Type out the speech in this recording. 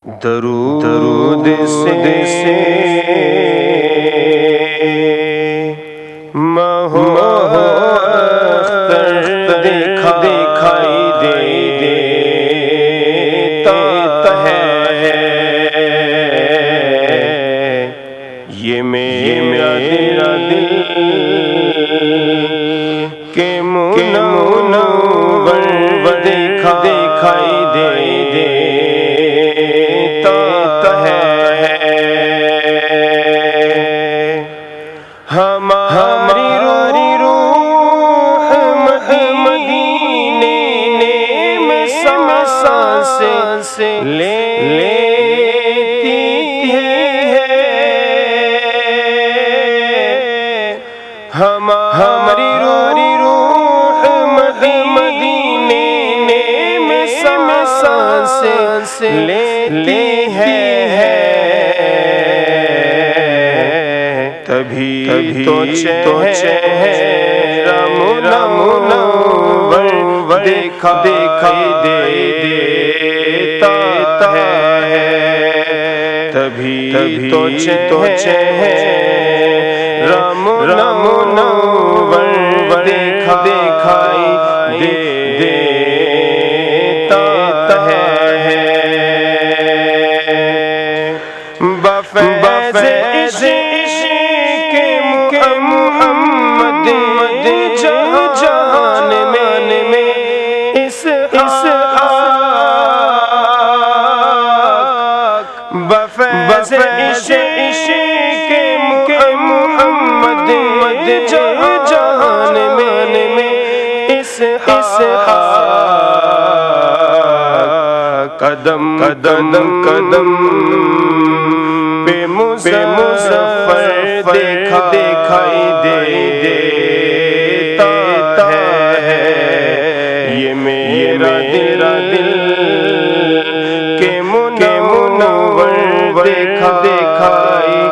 درود سے ماہ اختر دکھائی دیتا ہے یہ میرا دل کہ منور دکھائی دیتا ہے ہماری روح مدینے میں سانسیں لیتی ہے ہماری روح مدینے میں سانسیں لیتی ہے تبھی تو چہرہ منور دکھائی دیتا ہے تبھی تو چہرہ منور دکھائی دیتا ہے بفیض محمد جہان میں اس بفیض عشق محمد جہان میں اس قدم پہ مظفر دکھائی دیتا ہے یہ میرا دل کہ منور دکھائی